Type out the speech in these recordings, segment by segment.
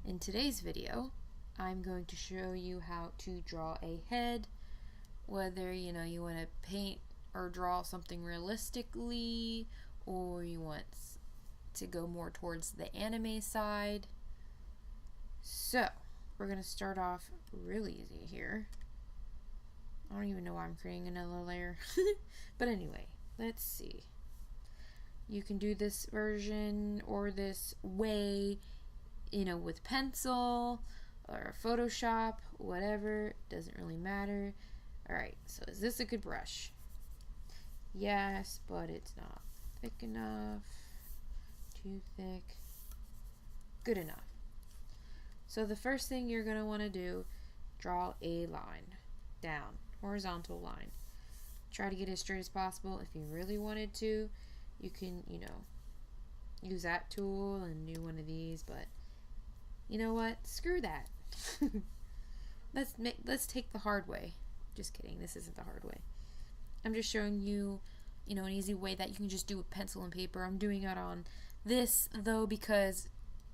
In today's video, I'm going to show you how to draw a head, whether you want to paint or draw something realistically, or you want to go more towards the anime side. So, we're going to start off really easy here. I don't even know why I'm creating another layer. But anyway, let's see. You can do this version or this way, with pencil or Photoshop, whatever, doesn't really matter. Alright, so is this a good brush? Yes, but it's not thick enough, too thick, good enough. So the first thing you're going to want to do, draw a line down, horizontal line. Try to get as straight as possible. If you really wanted to, you can, use that tool and do one of these, but you know what? Screw that. Let's take the hard way. Just kidding. This isn't the hard way. I'm just showing you, an easy way that you can just do with pencil and paper. I'm doing it on this though because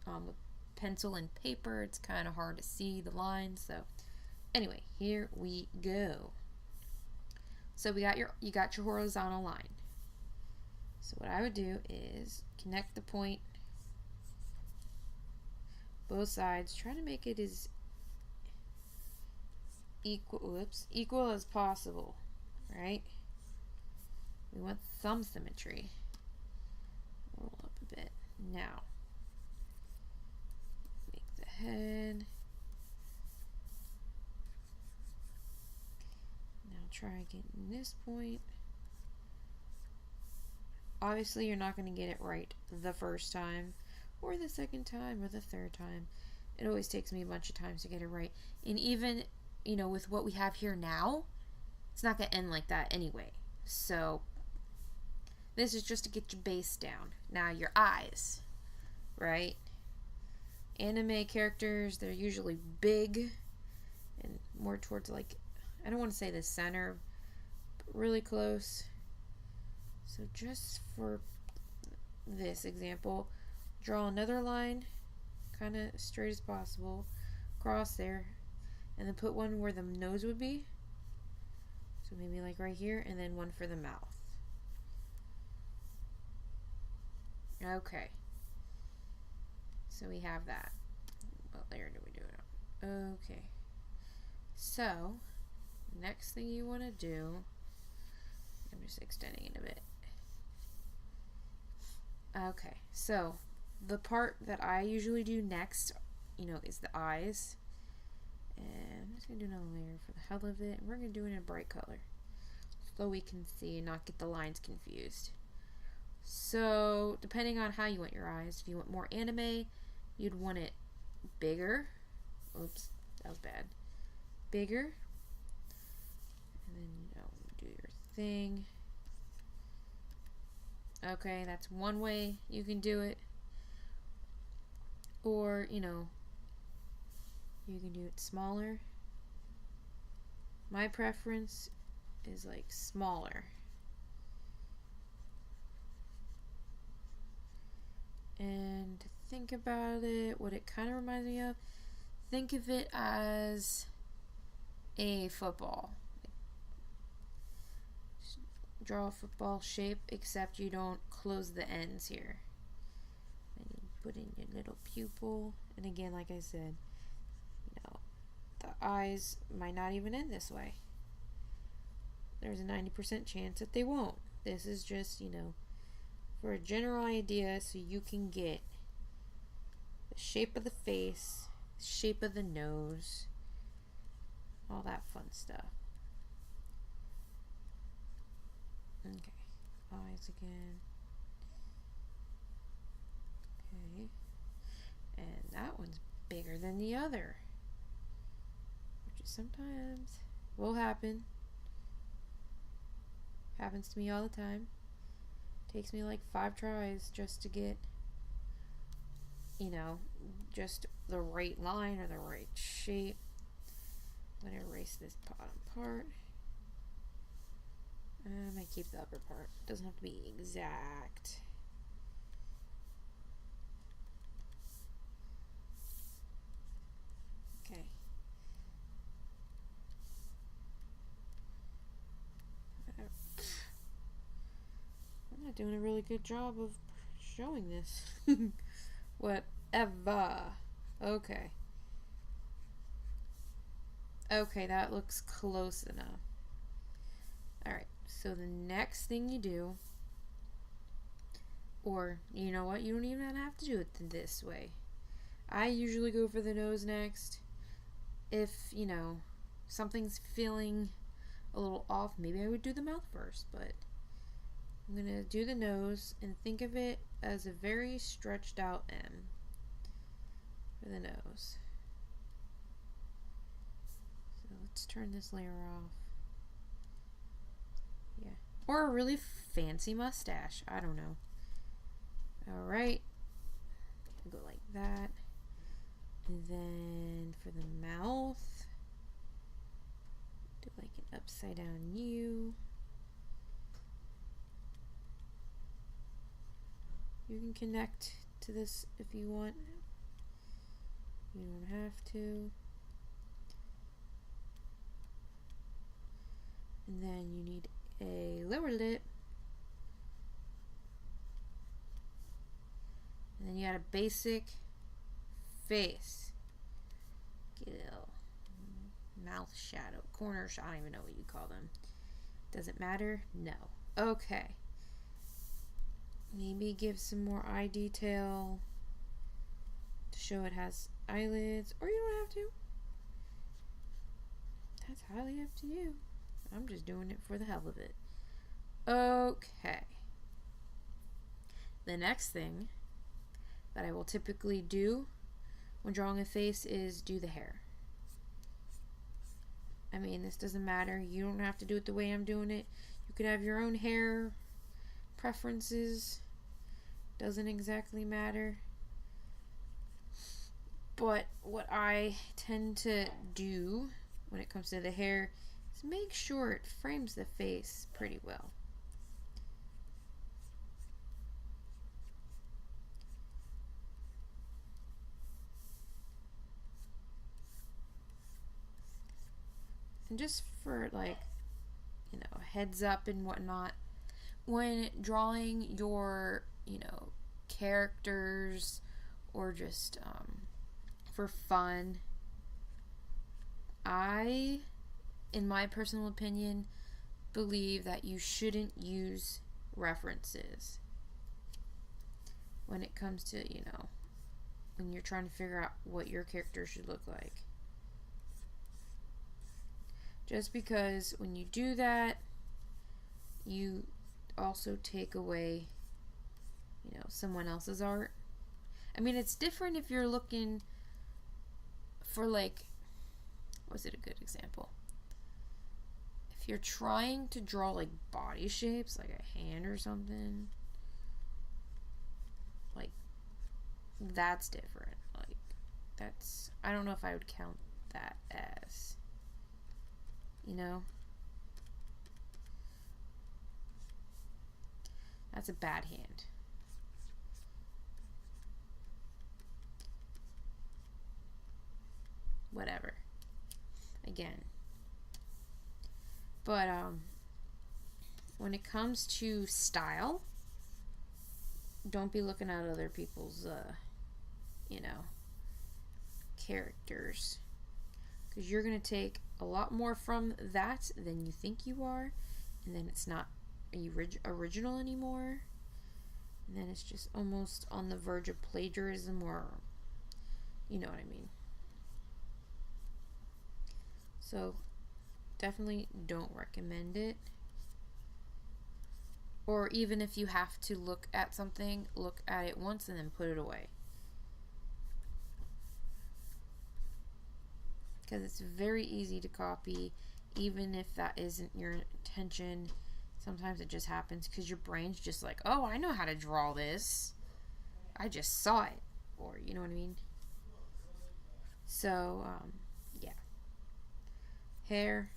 with pencil and paper it's kind of hard to see the lines. So anyway, here we go. So you got your horizontal line. So what I would do is connect the point both sides, try to make it as equal as possible, right? We want thumb symmetry. Roll up a bit. Now, make the head. Now try getting this point. Obviously, you're not going to get it right the first time, or the second time, or the third time. It always takes me a bunch of times to get it right. And even, with what we have here now, it's not going to end like that anyway. So, this is just to get your base down. Now, your eyes, right? Anime characters, they're usually big and more towards, I don't want to say the center, but really close. So just for this example, draw another line, kind of straight as possible, across there, and then put one where the nose would be. So maybe like right here, and then one for the mouth. Okay. So we have that. What layer do we do it on? Okay. So, next thing you want to do, I'm just extending it a bit. Okay, so the part that I usually do next, is the eyes. And I'm just going to do another layer for the hell of it. And we're going to do it in a bright color so we can see and not get the lines confused. So, depending on how you want your eyes, if you want more anime, you'd want it bigger. Oops, that was bad. Bigger. And then, do your thing. Okay, that's one way you can do it. Or, you can do it smaller. My preference is smaller. And to think about it, what it kind of reminds me of, think of it as a football. Draw a football shape, except you don't close the ends here. And you put in your little pupil. And again, like I said, the eyes might not even end this way. There's a 90% chance that they won't. This is just, for a general idea so you can get the shape of the face, shape of the nose, all that fun stuff. Okay, eyes again. Okay, and that one's bigger than the other, which is sometimes will happen. Happens to me all the time. Takes me 5 tries just to get, just the right line or the right shape. I'm going to erase this bottom part. I might keep the upper part. It doesn't have to be exact. not doing a really good job of showing this. Whatever. Okay. Okay, that looks close enough. Alright, so the next thing you do, or you know what, you don't even have to do it this way. I usually go for the nose next. If, you know, something's feeling a little off, maybe I would do the mouth first, but I'm going to do the nose and think of it as a very stretched out M for the nose. So let's turn this layer off. Yeah. Or a really fancy mustache. I don't know. Alright. Go like that. And then for the mouth, do like an upside down U. You can connect to this if you want. You don't have to. And then you need a lower lip. And then you got a basic face. Get a little mouth shadow, corner shadow, I don't even know what you call them. Does it matter? No. Okay. Maybe give some more eye detail to show it has eyelids, or you don't have to. That's highly up to you. I'm just doing it for the hell of it. Okay. The next thing that I will typically do when drawing a face is do the hair. I mean, this doesn't matter. You don't have to do it the way I'm doing it. You could have your own hair preferences. Doesn't exactly matter. But what I tend to do when it comes to the hair is make sure it frames the face pretty well. And just for, like, you know, heads up and whatnot, when drawing your, you know, characters or just for fun, I, in my personal opinion, believe that you shouldn't use references when it comes to, you know, when you're trying to figure out what your character should look like. Just because when you do that, you also take away, you know, someone else's art. I mean, it's different if you're looking for, like, was it a good example? If you're trying to draw, like, body shapes, like a hand or something, like, that's different. Like, that's, I don't know if I would count that as, you know, that's a bad hand. Whatever. Again. But when it comes to style, don't be looking at other people's you know, characters, because you're going to take a lot more from that than you think you are, and then it's not original anymore, and then it's just almost on the verge of plagiarism, or you know what I mean. So definitely don't recommend it. Or even if you have to look at something, look at it once and then put it away. Because it's very easy to copy, even if that isn't your intention. Sometimes it just happens because your brain's just like, oh, I know how to draw this. I just saw it. Or, you know what I mean? So, yeah. Hair.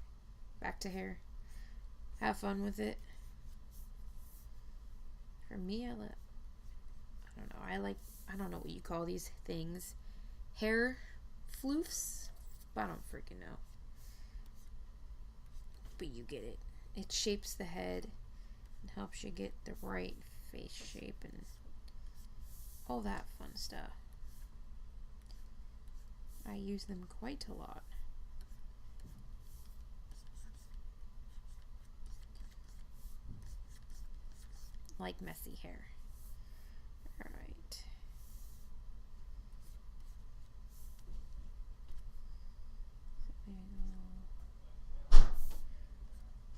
Back to hair. Have fun with it. For me, I don't know what you call these things. Hair floofs? I don't freaking know. But you get it. It shapes the head and helps you get the right face shape and all that fun stuff. I use them quite a lot. Like messy hair. Alright.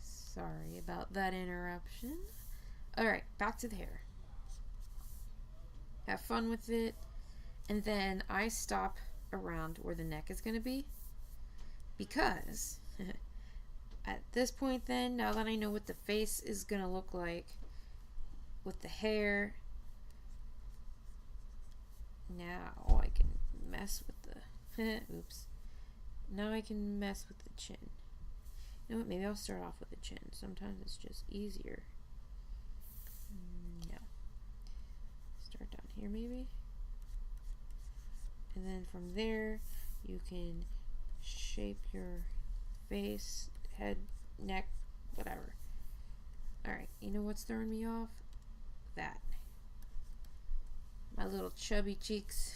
Sorry about that interruption. Alright, back to the hair. Have fun with it. And then I stop around where the neck is going to be. Because at this point then, now that I know what the face is going to look like with the hair, now I can mess with the oops. Now I can mess with the chin. You know what, maybe I'll start off with the chin. Sometimes it's just easier. No. Start down here maybe. And then from there, you can shape your face, head, neck, whatever. Alright, you know what's throwing me off? That. My little chubby cheeks.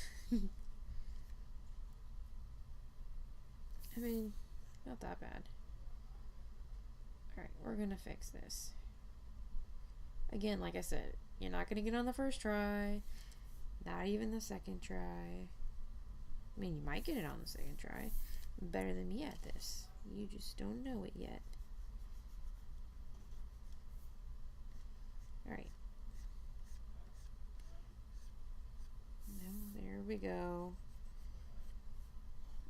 I mean, not that bad. Alright, we're gonna fix this. Again, like I said, you're not gonna get on the first try. Not even the second try. I mean, you might get it on the second try. Better than me at this. You just don't know it yet. Alright. No, there we go.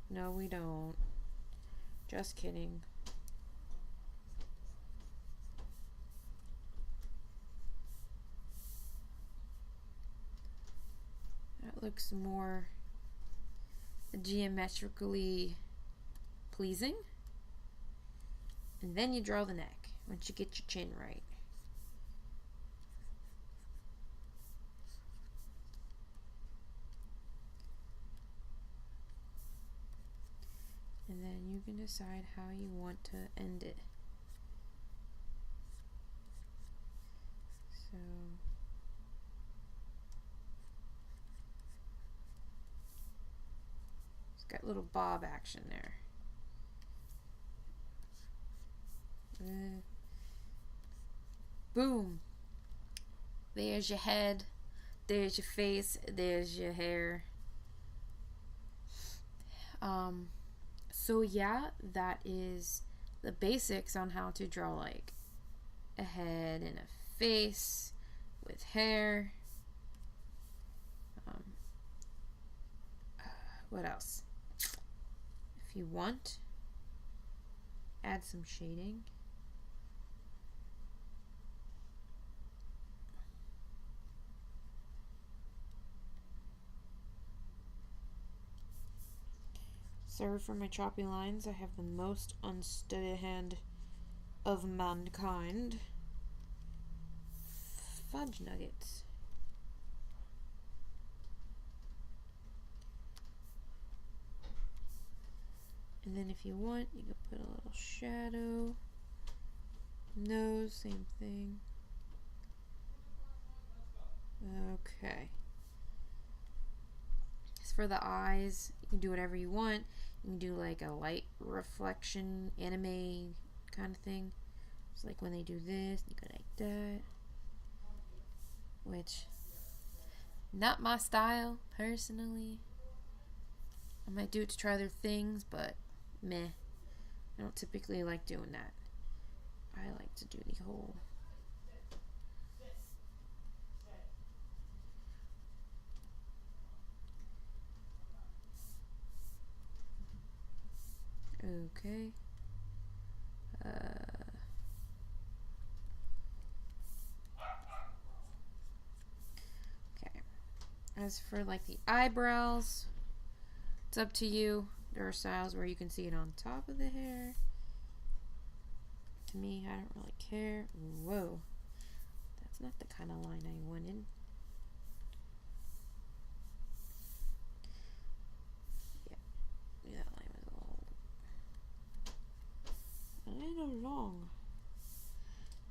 No, we don't. Just kidding. That looks more geometrically pleasing. And then you draw the neck once you get your chin right. And then you can decide how you want to end it. So it's got little bob action there. Boom. There's your head. There's your face. There's your hair. So yeah, that is the basics on how to draw like a head and a face with hair. What else? If you want, add some shading. Sorry for my choppy lines. I have the most unsteady hand of mankind. Fudge nuggets. And then if you want, you can put a little shadow. Nose, same thing. Okay. As for the eyes, you can do whatever you want. You can do like a light reflection anime kind of thing. It's like when they do this, you go like that. Which, not my style, personally. I might do it to try other things, but meh. I don't typically like doing that. I like to do the whole... Okay. Okay. As for like the eyebrows, it's up to you. There are styles where you can see it on top of the hair. To me, I don't really care. Whoa. That's not the kind of line I wanted. Yeah, that line was a little long.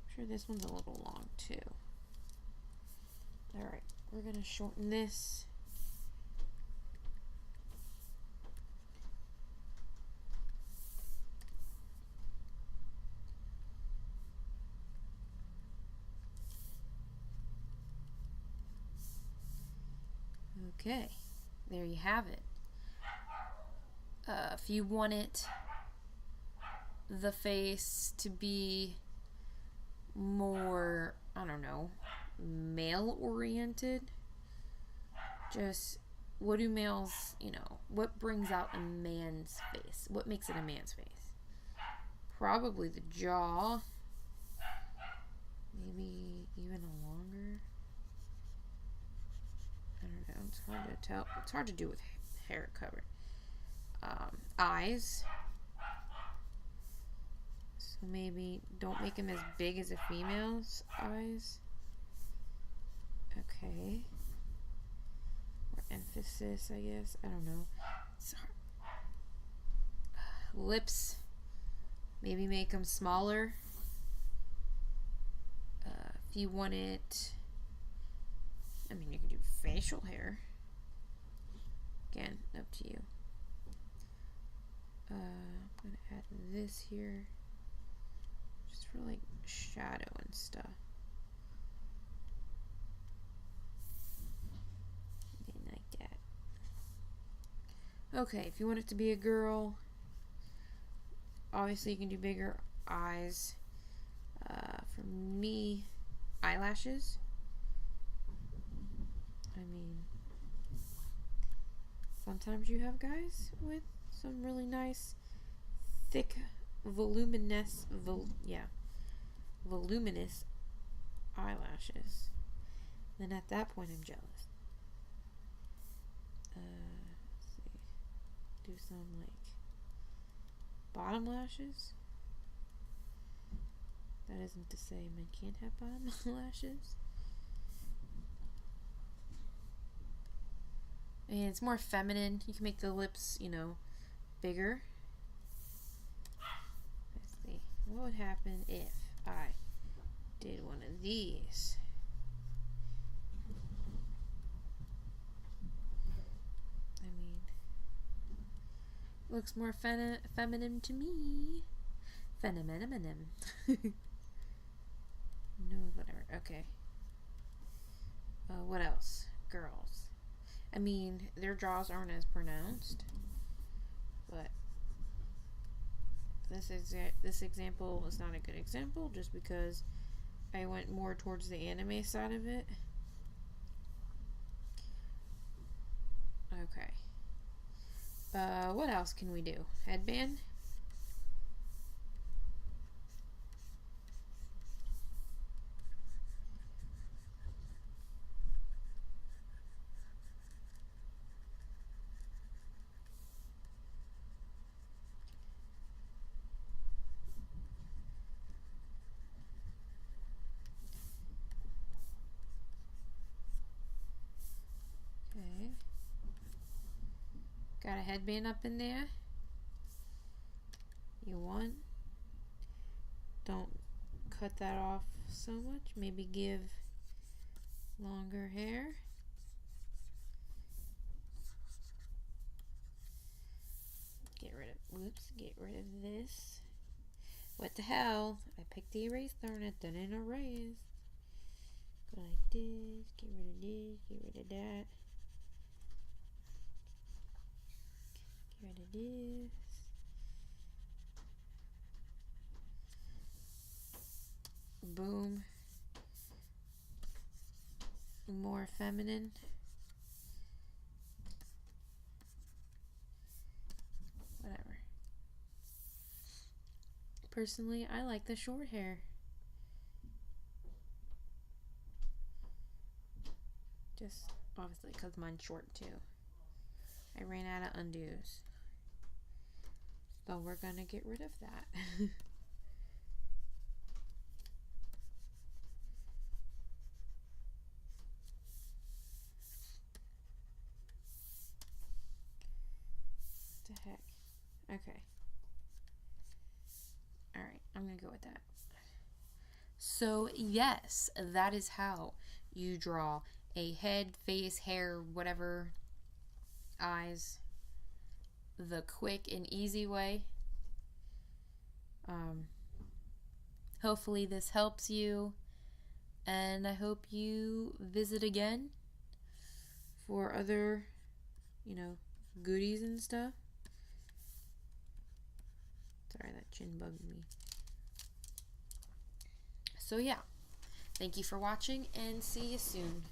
I'm sure this one's a little long too. Alright, we're gonna shorten this. Okay, there you have it. If you want the face to be more, I don't know, male oriented, just what do males, what brings out a man's face? What makes it a man's face? Probably the jaw. Maybe even a longer. I don't know. It's hard to tell. It's hard to do with hair covered. Eyes. So maybe don't make them as big as a female's eyes. Okay. Or emphasis, I guess. I don't know. It's hard. Lips. Maybe make them smaller. If you want it, I mean, you can do facial hair. Again, up to you. I'm gonna add this here, just for like shadow and stuff. Something like that. Okay, if you want it to be a girl, obviously you can do bigger eyes. For me, eyelashes. I mean, sometimes you have guys with some really nice, thick, voluminous eyelashes. Then at that point, I'm jealous. Let's see. Do some like bottom lashes. That isn't to say men can't have bottom lashes. And it's more feminine. You can make the lips, bigger. Let's see. What would happen if I did one of these? I mean, looks more feminine to me. Feminine. No, whatever. Okay. What else? Girls. I mean, their jaws aren't as pronounced, but this example is not a good example just because I went more towards the anime side of it. Okay. What else can we do? Headband? Got a headband up in there. You want? Don't cut that off so much. Maybe give longer hair. Get rid of this. What the hell? I picked the eraser and it didn't erase. Go like this. Get rid of this. Get rid of that. Get rid of this. Boom. More feminine. Whatever. Personally, I like the short hair. Just obviously because mine's short too. I ran out of undos. So we're gonna get rid of that. What the heck? Okay. Alright, I'm gonna go with that. So yes, that is how you draw a head, face, hair, whatever, eyes, the quick and easy way. Hopefully this helps you, and I hope you visit again for other, goodies and stuff. Sorry, that chin bugged me. So yeah, thank you for watching, and see you soon.